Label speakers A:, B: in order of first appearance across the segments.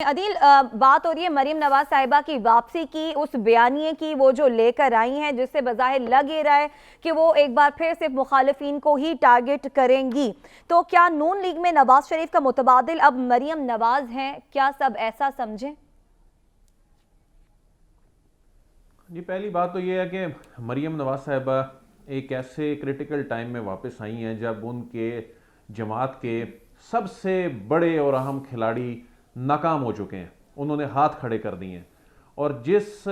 A: عدیل، بات ہو رہی ہے مریم نواز صاحبہ کی واپسی کی، اس بیانیے کی وہ جو لے کر آئی ہیں، جس سے بظاہر لگ یہ رہا ہے کہ وہ ایک بار پھر صرف مخالفین کو ہی ٹارگٹ کریں گی۔ تو کیا نون لیگ میں نواز شریف کا متبادل اب مریم نواز ہیں؟ کیا سب ایسا سمجھیں؟
B: جی، پہلی بات تو یہ ہے کہ مریم نواز صاحبہ ایک ایسے کریٹیکل ٹائم میں واپس آئی ہیں جب ان کے جماعت کے سب سے بڑے اور اہم کھلاڑی ناکام ہو چکے ہیں، انہوں نے ہاتھ کھڑے کر دیے ہیں، اور جس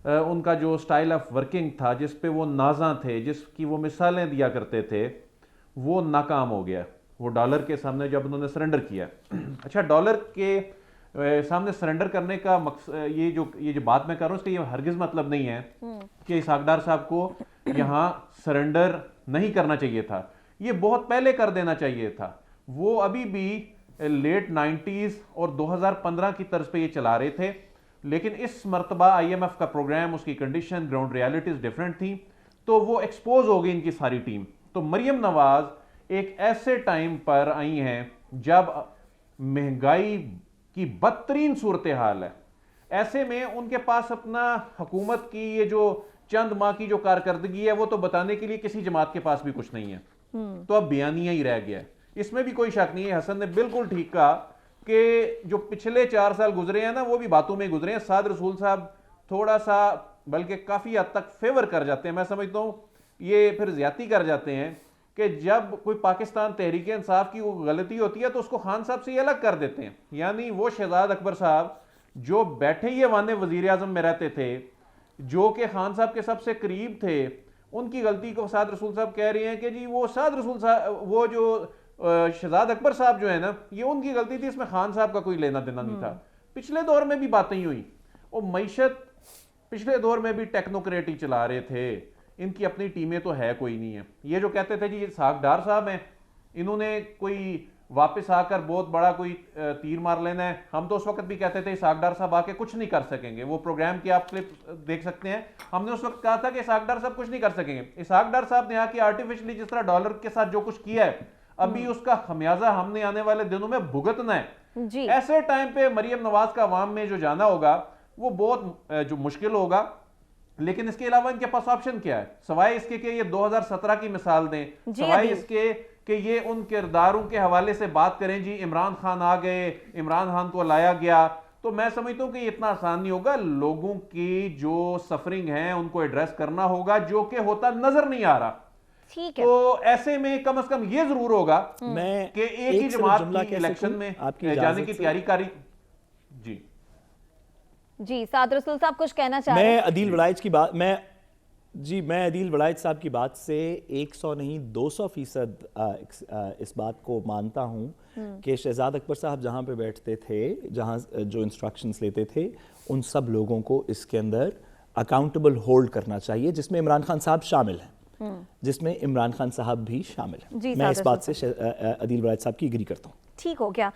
B: ان کا جو سٹائل آف ورکنگ تھا، جس پہ وہ نازاں تھے، جس کی وہ مثالیں دیا کرتے تھے، وہ ناکام ہو گیا۔ وہ ڈالر کے سامنے جب انہوں نے سرنڈر کیا، اچھا، ڈالر کے سامنے سرنڈر کرنے کا مقصد، یہ جو بات میں کر رہا ہوں، اس کا یہ ہرگز مطلب نہیں ہے کہ اسحاق ڈار صاحب کو یہاں سرنڈر نہیں کرنا چاہیے تھا، یہ بہت پہلے کر دینا چاہیے تھا۔ وہ ابھی بھی لیٹ 90s اور 2015 کی طرز پہ یہ چلا رہے تھے، لیکن اس مرتبہ آئی ایم ایف کا پروگرام، اس کی کنڈیشن، گراؤنڈ ریالٹیز ڈیفرنٹ تھیں، تو وہ ایکسپوز ہو گئی ان کی ساری ٹیم۔ تو مریم نواز ایک ایسے ٹائم پر آئی ہیں جب مہنگائی کی بدترین صورتحال ہے، ایسے میں ان کے پاس اپنا حکومت کی یہ جو چند ماہ کی جو کارکردگی ہے وہ تو بتانے کے لیے کسی جماعت کے پاس بھی کچھ نہیں ہے، تو اب بیانیہ ہی رہ گیا ہے۔ اس میں بھی کوئی شک نہیں ہے، حسن نے بالکل ٹھیک کہا کہ جو پچھلے 4 سال گزرے ہیں نا، وہ بھی باتوں میں گزرے ہیں۔ سعد رسول صاحب تھوڑا سا بلکہ کافی حد تک فیور کر جاتے ہیں، میں سمجھتا ہوں یہ پھر زیادتی کر جاتے ہیں کہ جب کوئی پاکستان تحریک انصاف کی غلطی ہوتی ہے تو اس کو خان صاحب سے یہ الگ کر دیتے ہیں۔ یعنی وہ شہزاد اکبر صاحب جو بیٹھے یہ وانے وزیر اعظم میں رہتے تھے، جو کہ خان صاحب کے سب سے قریب تھے، ان کی غلطی کو سعد رسول صاحب کہہ رہے ہیں کہ جی وہ سعد رسول صاحب، وہ جو شہزاد اکبر صاحب جو ہے نا، یہ ان کی غلطی تھی، اس میں خان صاحب کا کوئی لینا دینا نہیں تھا۔ پچھلے دور میں بھی باتیں ہی ہوئی، اور معیشت پچھلے دور میں بھی ٹیکنوکریٹ ہی چلا رہے تھے، ان کی اپنی ٹیمیں تو ہے کوئی نہیں ہے۔ یہ جو کہتے تھے جی یہ اسحاق ڈار صاحب ہیں، انہوں نے کوئی واپس آ کر بہت بڑا کوئی تیر مار لینا ہے، ہم تو اس وقت بھی کہتے تھے اسحاق ڈار صاحب آ کے کچھ نہیں کر سکیں گے۔ وہ پروگرام کی آپ کلپ دیکھ سکتے ہیں، ہم نے اس وقت کہا تھا کہ اسحاق ڈار صاحب کچھ نہیں کر سکیں گے۔ اسحاق ڈار صاحب نے آ کے آرٹیفیشلی جس طرح ڈالر کے ساتھ جو کچھ کیا ہے، ابھی اس کا خمیازہ ہم نے آنے والے دنوں میں بھگتنا ہے۔ ایسے ٹائم پہ مریم نواز کا عوام میں جو جانا ہوگا وہ بہت جو مشکل ہوگا، لیکن اس کے علاوہ ان کے پاس آپشن کیا ہے سوائے اس کے کہ یہ 2017 کی مثال دیں، سوائے اس کے کہ یہ ان کرداروں کے حوالے سے بات کریں، جی عمران خان آ گئے، عمران خان کو لایا گیا، تو میں سمجھتا ہوں کہ یہ اتنا آسان نہیں ہوگا۔ لوگوں کی جو سفرنگ ہیں ان کو ایڈریس کرنا ہوگا، جو کہ ہوتا نظر نہیں آ رہا۔ تو ایسے میں کم از کم یہ ضرور ہوگا کہ ایک ہی جماعت کی الیکشن میں جانے کی تیاری کاری۔
A: جی سعد رسول صاحب کچھ کہنا چاہ رہے ہیں؟
C: میں عدیل وڑائچ صاحب کی بات سے 100 نہیں 200% اس بات کو مانتا ہوں کہ شہزاد اکبر صاحب جہاں پہ بیٹھتے تھے، جہاں جو انسٹرکشنز لیتے تھے، ان سب لوگوں کو اس کے اندر اکاؤنٹیبل ہولڈ کرنا چاہیے، جس میں عمران خان صاحب شامل ہیں، بھی شامل ہیں۔ میں اس بات سے عدیل وڑائچ صاحب کی اگری کرتا ہوں۔
A: ٹھیک ہو گیا۔